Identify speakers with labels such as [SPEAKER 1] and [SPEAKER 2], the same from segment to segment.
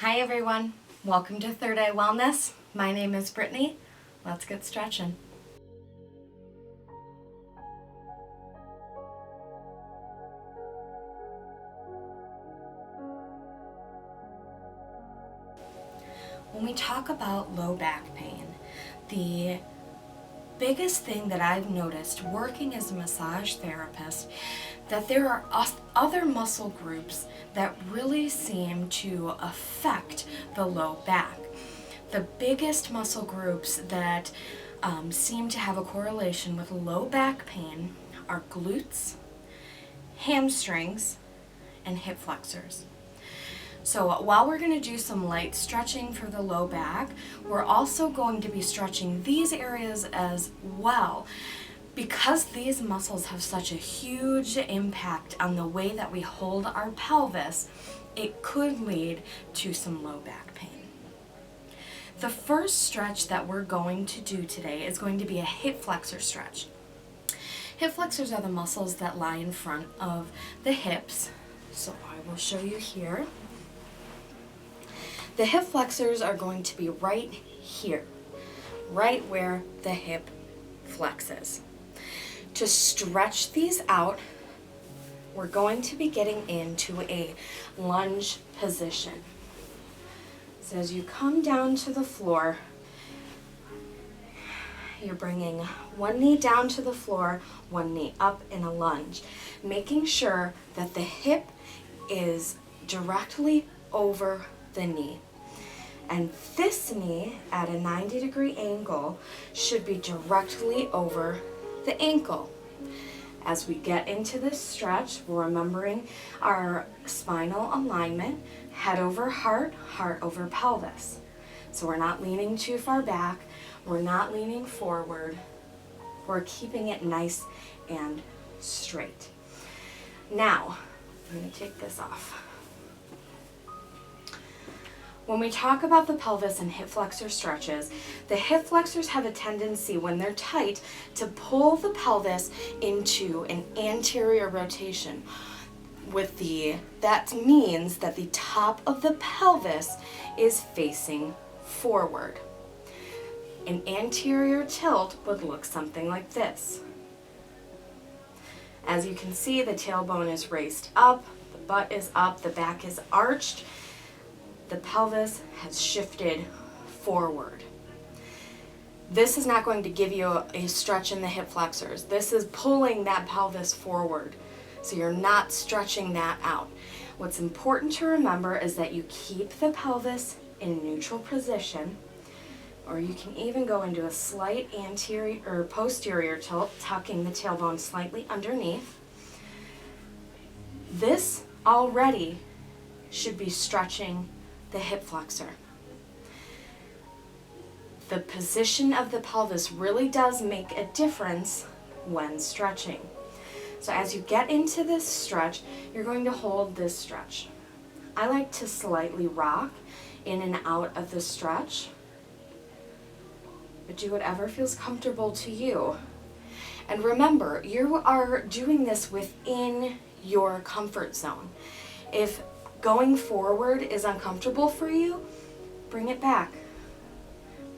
[SPEAKER 1] Hi everyone, welcome to Third Eye Wellness. My name is Brittany. Let's get stretching. When we talk about low back pain, the biggest thing that I've noticed working as a massage therapist, that there are other muscle groups that really seem to affect the low back. The biggest muscle groups that seem to have a correlation with low back pain are glutes, hamstrings, and hip flexors. So while we're going to do some light stretching for the low back, we're also going to be stretching these areas as well. Because these muscles have such a huge impact on the way that we hold our pelvis, it could lead to some low back pain. The first stretch that we're going to do today is going to be a hip flexor stretch. Hip flexors are the muscles that lie in front of the hips. So I will show you here. The hip flexors are going to be right here, right where the hip flexes. To stretch these out, we're going to be getting into a lunge position. So as you come down to the floor, you're bringing one knee down to the floor, one knee up in a lunge, making sure that the hip is directly over the knee. And this knee at a 90-degree angle should be directly over the ankle. As we get into this stretch, we're remembering our spinal alignment, head over heart, heart over pelvis. So we're not leaning too far back, we're not leaning forward, we're keeping it nice and straight. Now, I'm going to take this off. When we talk about the pelvis and hip flexor stretches, the hip flexors have a tendency when they're tight to pull the pelvis into an anterior rotation. That means that the top of the pelvis is facing forward. An anterior tilt would look something like this. As you can see, the tailbone is raised up, the butt is up, the back is arched. The pelvis has shifted forward. This is not going to give you a stretch in the hip flexors. This is pulling that pelvis forward. So you're not stretching that out. What's important to remember is that you keep the pelvis in neutral position, or you can even go into a slight anterior or posterior tilt, tucking the tailbone slightly underneath. This already should be stretching the hip flexor. The position of the pelvis really does make a difference when stretching. So as you get into this stretch, you're going to hold this stretch. I like to slightly rock in and out of the stretch, but do whatever feels comfortable to you. And remember, you are doing this within your comfort zone. If going forward is uncomfortable for you, bring it back.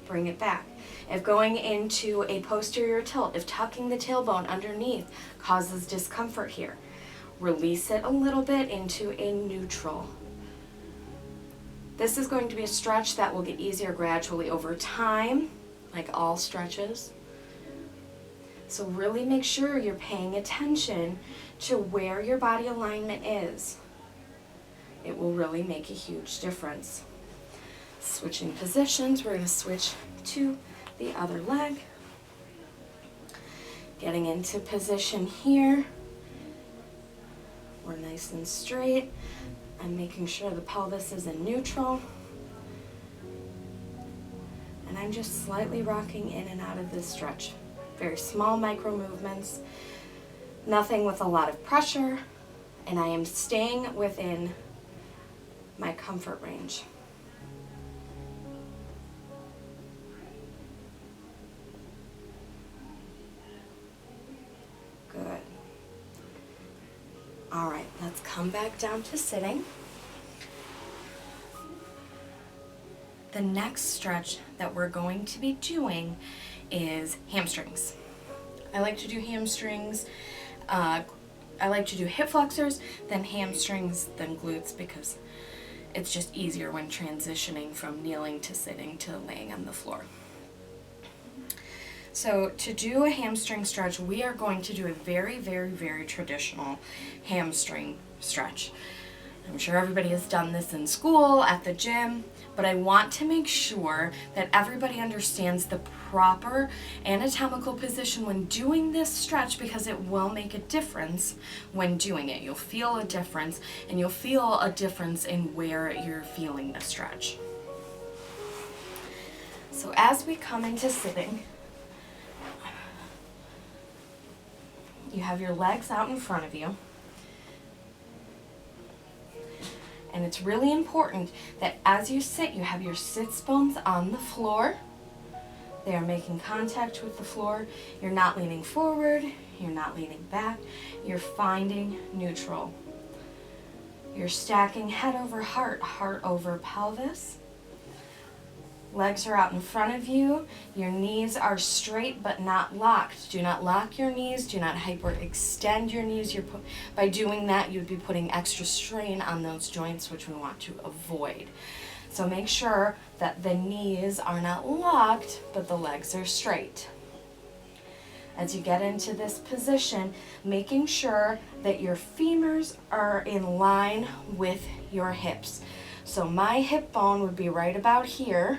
[SPEAKER 1] Bring it back. If going into a posterior tilt, if tucking the tailbone underneath causes discomfort here, release it a little bit into a neutral. This is going to be a stretch that will get easier gradually over time, like all stretches. So really make sure you're paying attention to where your body alignment is. It will really make a huge difference. Switching positions, we're going to switch to the other leg. Getting into position here. We're nice and straight. I'm making sure the pelvis is in neutral. And I'm just slightly rocking in and out of this stretch. Very small micro movements. Nothing with a lot of pressure. And I am staying within my comfort range. Good. All right, let's come back down to sitting. The next stretch that we're going to be doing is hamstrings. I like to do hamstrings. I like to do hip flexors, then hamstrings, then glutes, because it's just easier when transitioning from kneeling to sitting to laying on the floor. So to do a hamstring stretch, we are going to do a very, very, very traditional hamstring stretch. I'm sure everybody has done this in school, at the gym, but I want to make sure that everybody understands the proper anatomical position when doing this stretch, because it will make a difference when doing it. You'll feel a difference, and you'll feel a difference in where you're feeling the stretch. So as we come into sitting, you have your legs out in front of you. And it's really important that as you sit, you have your sits bones on the floor. They are making contact with the floor. You're not leaning forward. You're not leaning back. You're finding neutral. You're stacking head over heart, heart over pelvis. Legs are out in front of you. Your knees are straight but not locked. Do not lock your knees. Do not hyperextend your knees. By doing that, you'd be putting extra strain on those joints, which we want to avoid. So make sure that the knees are not locked, but the legs are straight. As you get into this position, making sure that your femurs are in line with your hips. So my hip bone would be right about here.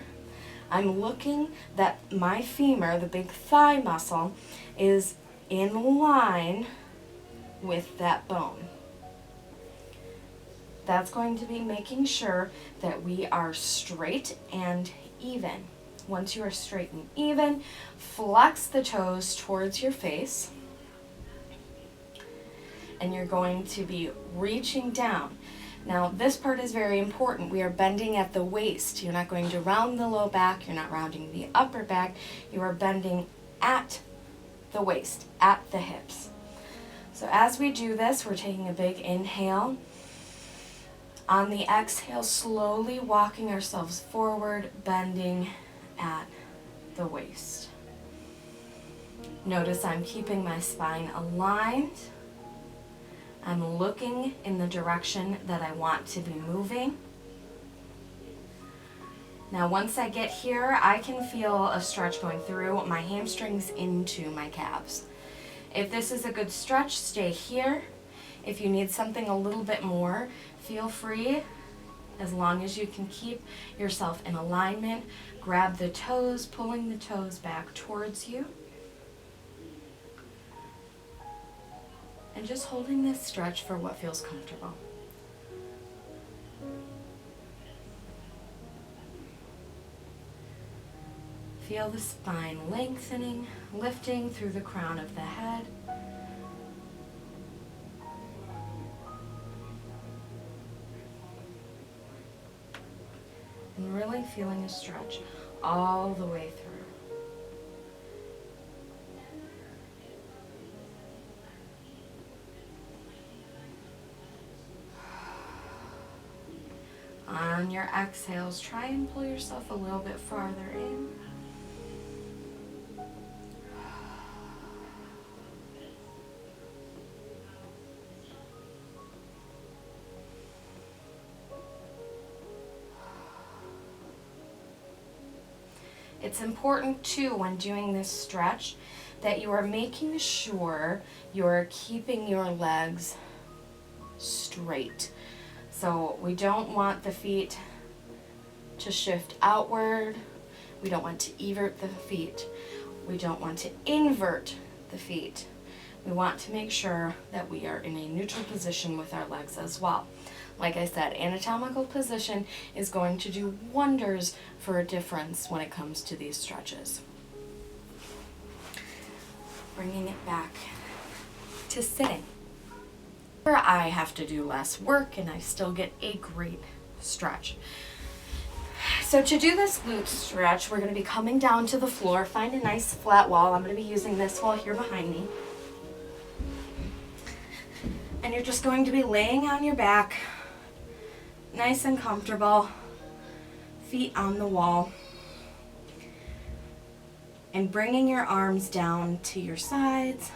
[SPEAKER 1] I'm looking that my femur, the big thigh muscle, is in line with that bone. That's going to be making sure that we are straight and even. Once you are straight and even, flex the toes towards your face. And you're going to be reaching down. Now, this part is very important. We are bending at the waist. You're not going to round the low back. You're not rounding the upper back. You are bending at the waist, at the hips. So as we do this, we're taking a big inhale. On the exhale, slowly walking ourselves forward, bending at the waist. Notice I'm keeping my spine aligned. I'm looking in the direction that I want to be moving. Now once I get here, I can feel a stretch going through my hamstrings into my calves. If this is a good stretch, stay here. If you need something a little bit more, feel free, as long as you can keep yourself in alignment. Grab the toes, pulling the toes back towards you. And just holding this stretch for what feels comfortable. Feel the spine lengthening, lifting through the crown of the head. And really feeling a stretch all the way through. On your exhales, try and pull yourself a little bit farther in. It's important too, when doing this stretch, that you are making sure you're keeping your legs straight. So we don't want the feet to shift outward. We don't want to evert the feet. We don't want to invert the feet. We want to make sure that we are in a neutral position with our legs as well. Like I said, anatomical position is going to do wonders for a difference when it comes to these stretches. Bringing it back to sitting. I have to do less work and I still get a great stretch. So to do this glute stretch, we're going to be coming down to the floor. Find a nice flat wall. I'm going to be using this wall here behind me. And you're just going to be laying on your back, nice and comfortable. feet on the wall, and bringing your arms down to your sides,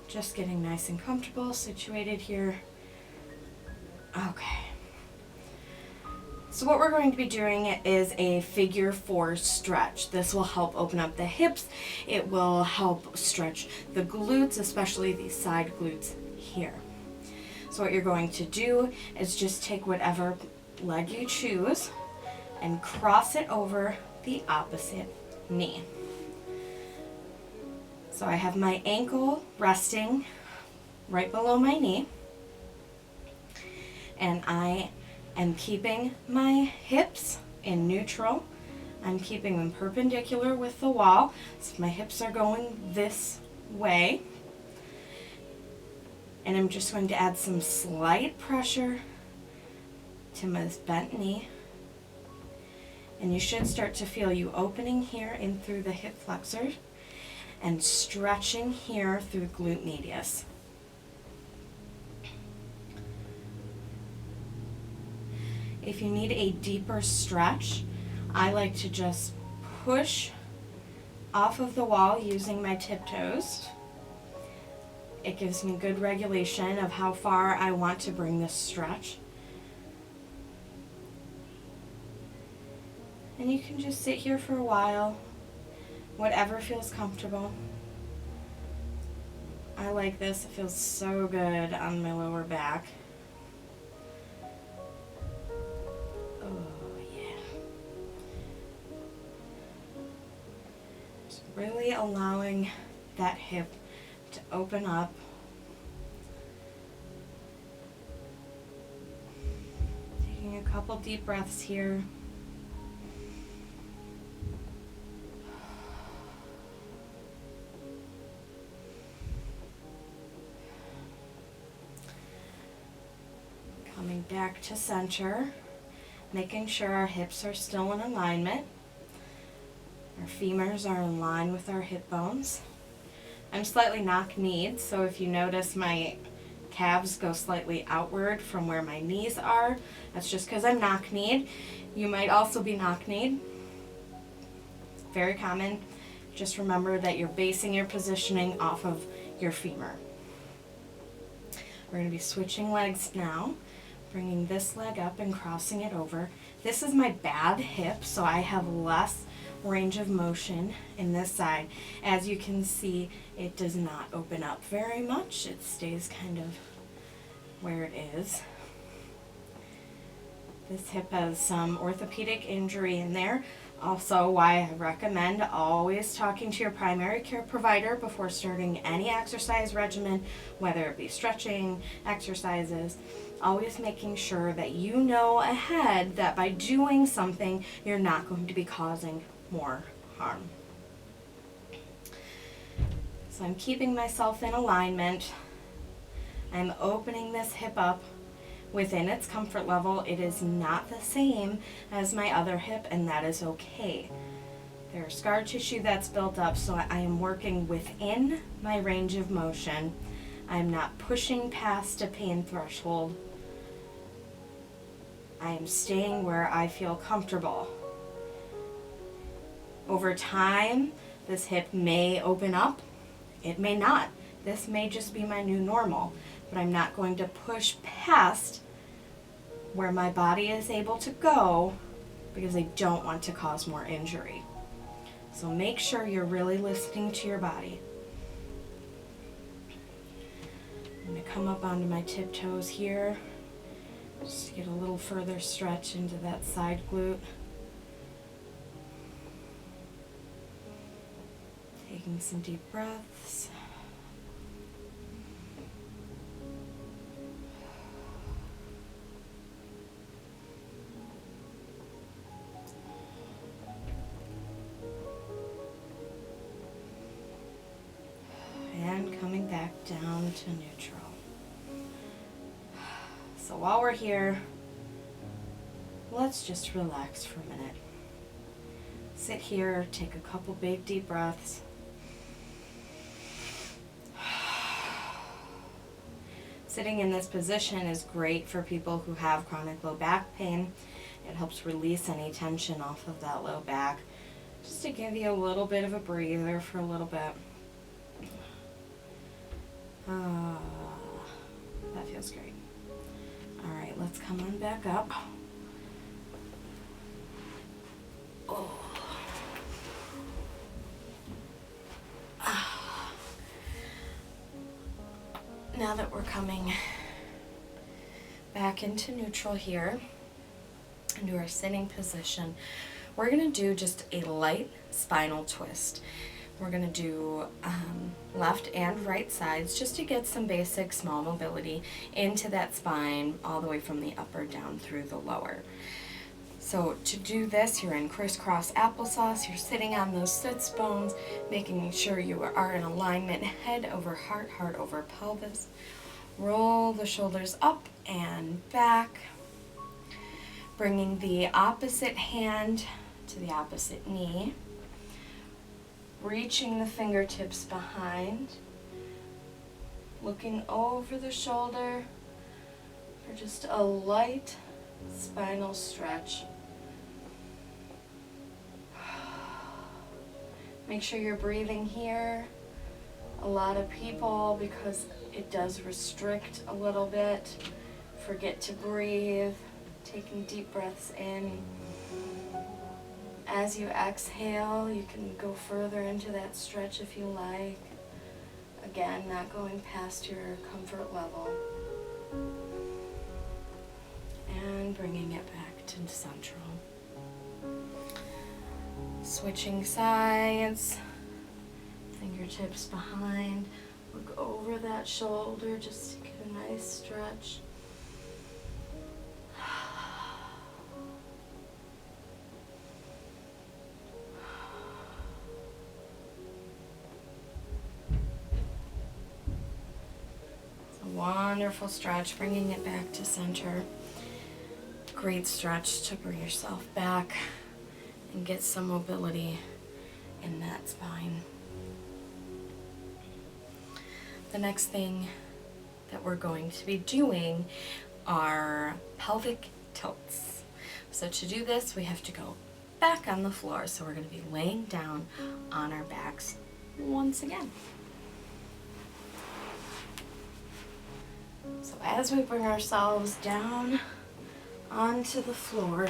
[SPEAKER 1] just getting nice and comfortable, situated here. Okay. So what we're going to be doing is a figure 4 stretch. This will help open up the hips. It will help stretch the glutes, especially these side glutes here. So what you're going to do is just take whatever leg you choose and cross it over the opposite knee. So I have my ankle resting right below my knee, and I am keeping my hips in neutral. I'm keeping them perpendicular with the wall, so my hips are going this way. And I'm just going to add some slight pressure to my bent knee. And you should start to feel you opening here in through the hip flexors and stretching here through glute medius. If you need a deeper stretch, I like to just push off of the wall using my tiptoes. It gives me good regulation of how far I want to bring this stretch. And you can just sit here for a while, whatever feels comfortable. I like this, it feels so good on my lower back. Oh yeah. Just really allowing that hip to open up. Taking a couple deep breaths here. Coming back to center, making sure our hips are still in alignment. Our femurs are in line with our hip bones. I'm slightly knock-kneed, so if you notice my calves go slightly outward from where my knees are, that's just because I'm knock-kneed. You might also be knock-kneed. Very common. Just remember that you're basing your positioning off of your femur. We're going to be switching legs now, bringing this leg up and crossing it over. This is my bad hip, so I have less range of motion in this side. As you can see, it does not open up very much. It stays kind of where it is. This hip has some orthopedic injury in there. Also, why I recommend always talking to your primary care provider before starting any exercise regimen, whether it be stretching, exercises. Always making sure that you know ahead that by doing something, you're not going to be causing more harm. So I'm keeping myself in alignment. I'm opening this hip up within its comfort level. It is not the same as my other hip, and that is okay. There's scar tissue that's built up, so I am working within my range of motion. I'm not pushing past a pain threshold. I am staying where I feel comfortable. Over time, this hip may open up. It may not. This may just be my new normal, but I'm not going to push past where my body is able to go because I don't want to cause more injury. So make sure you're really listening to your body. I'm going to come up onto my tiptoes here, just to get a little further stretch into that side glute. Taking some deep breaths. And coming back down to neutral. So while we're here, let's just relax for a minute. Sit here, take a couple big deep breaths. Sitting in this position is great for people who have chronic low back pain. It helps release any tension off of that low back, just to give you a little bit of a breather for a little bit. That feels great. All right, let's come on back up. Oh. Now that we're coming back into neutral here, into our sitting position, we're going to do just a light spinal twist. We're going to do left and right sides just to get some basic small mobility into that spine, all the way from the upper down through the lower. So to do this, you're in crisscross applesauce. You're sitting on those sits bones, making sure you are in alignment, head over heart, heart over pelvis. Roll the shoulders up and back, bringing the opposite hand to the opposite knee, reaching the fingertips behind, looking over the shoulder for just a light spinal stretch. Make sure you're breathing here. A lot of people, because it does restrict a little bit, forget to breathe, taking deep breaths in. As you exhale, you can go further into that stretch if you like. Again, not going past your comfort level. And bringing it back to central. Switching sides, fingertips behind. Look over that shoulder just to get a nice stretch. It's a wonderful stretch, bringing it back to center. Great stretch to bring yourself back and get some mobility in that spine. The next thing that we're going to be doing are pelvic tilts. So to do this, we have to go back on the floor. So we're going to be laying down on our backs once again. So as we bring ourselves down onto the floor,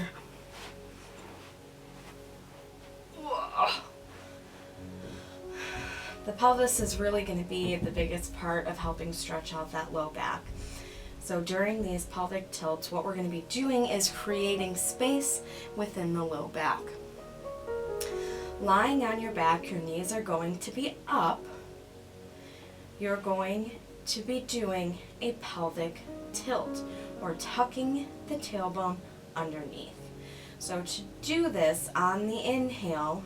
[SPEAKER 1] the pelvis is really going to be the biggest part of helping stretch out that low back. So during these pelvic tilts, what we're going to be doing is creating space within the low back. Lying on your back, your knees are going to be up. You're going to be doing a pelvic tilt, or tucking the tailbone underneath. So to do this, on the inhale,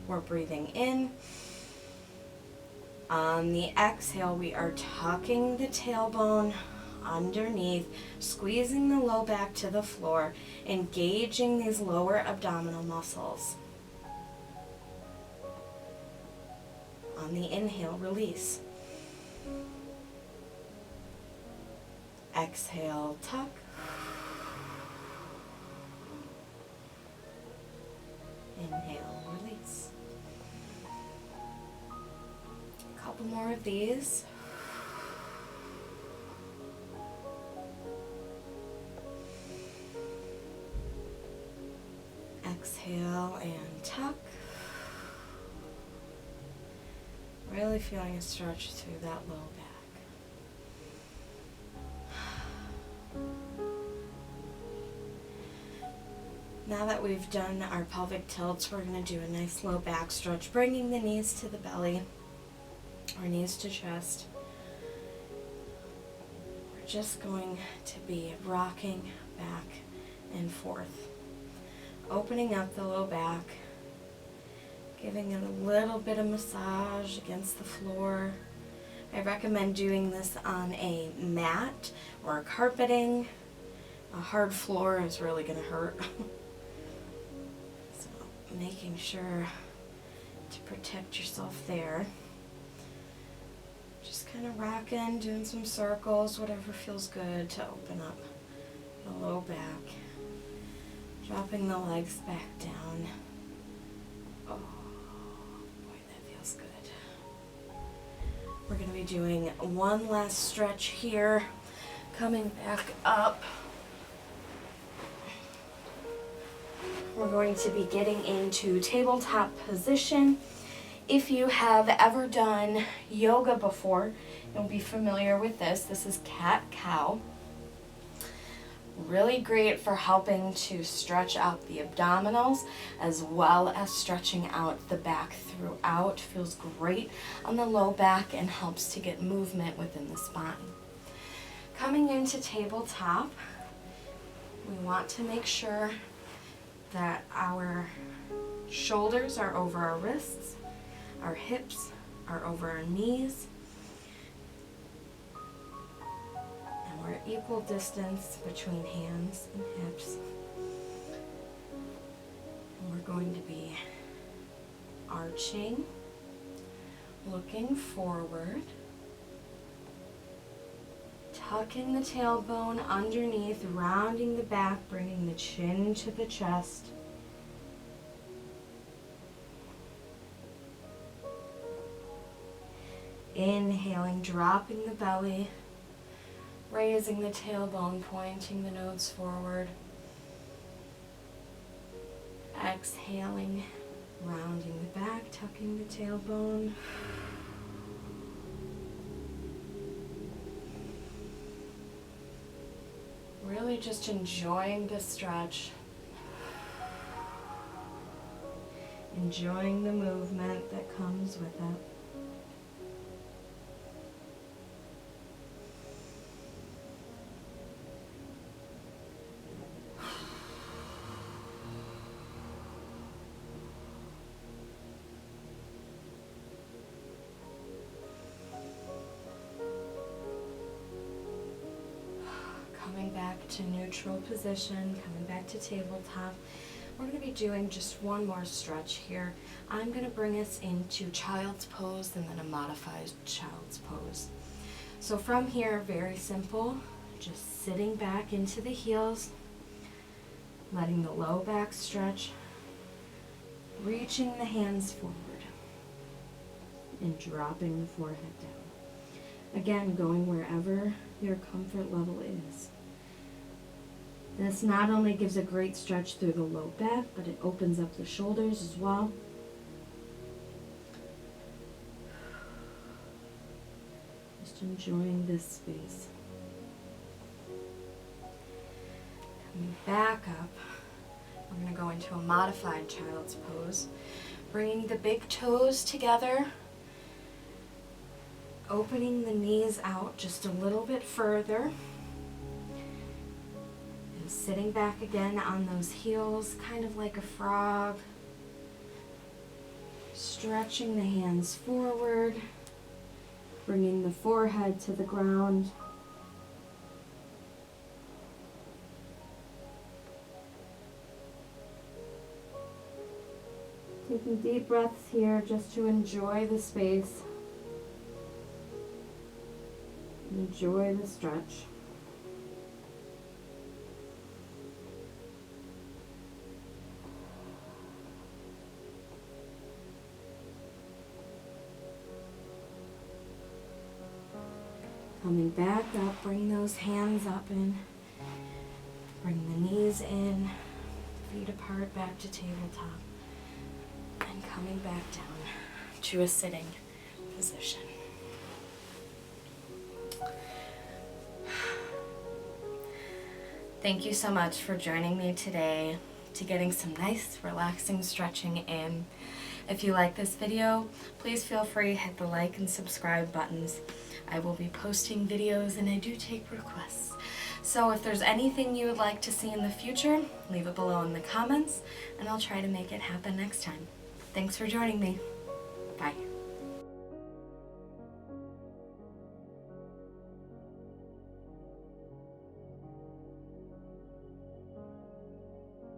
[SPEAKER 1] we're breathing in. On the exhale, we are tucking the tailbone underneath, squeezing the low back to the floor, engaging these lower abdominal muscles. On the inhale, release. Exhale, tuck. Inhale, release. A couple more of these. Exhale and tuck. Really feeling a stretch through that low back. Now that we've done our pelvic tilts, we're going to do a nice low back stretch, bringing the knees to the belly, or knees to chest. We're just going to be rocking back and forth, opening up the low back, giving it a little bit of massage against the floor. I recommend doing this on a mat or carpeting. A hard floor is really going to hurt. So making sure to protect yourself there. Just kind of rocking, doing some circles, whatever feels good to open up the low back. Dropping the legs back down. Oh, boy, that feels good. We're going to be doing one last stretch here. Coming back up. We're going to be getting into tabletop position. If you have ever done yoga before, you'll be familiar with this. This is cat-cow. Really great for helping to stretch out the abdominals as well as stretching out the back throughout. Feels great on the low back and helps to get movement within the spine. Coming into tabletop, we want to make sure that our shoulders are over our wrists, our hips are over our knees, and we're equal distance between hands and hips. And we're going to be arching, looking forward, tucking the tailbone underneath, rounding the back, bringing the chin to the chest. Inhaling, dropping the belly, raising the tailbone, pointing the nose forward. Exhaling, rounding the back, tucking the tailbone. Really just enjoying the stretch. Enjoying the movement that comes with it. Coming back to neutral position, coming back to tabletop. We're going to be doing just one more stretch here. I'm going to bring us into child's pose and then a modified child's pose. So from here, very simple, just sitting back into the heels, letting the low back stretch, reaching the hands forward, and dropping the forehead down. Again, going wherever your comfort level is. This not only gives a great stretch through the low back, but it opens up the shoulders as well. Just enjoying this space. Coming back up, we're going to go into a modified child's pose. Bringing the big toes together, opening the knees out just a little bit further. Sitting back again on those heels, kind of like a frog. Stretching the hands forward, bringing the forehead to the ground. Taking deep breaths here just to enjoy the space. Enjoy the stretch. Coming back up, bring those hands up and bring the knees in, feet apart, back to tabletop, and coming back down to a sitting position. Thank you so much for joining me today to getting some nice, relaxing stretching in. If you like this video, please feel free to hit the like and subscribe buttons. I will be posting videos and I do take requests. So if there's anything you would like to see in the future, leave it below in the comments and I'll try to make it happen next time. Thanks for joining me. Bye.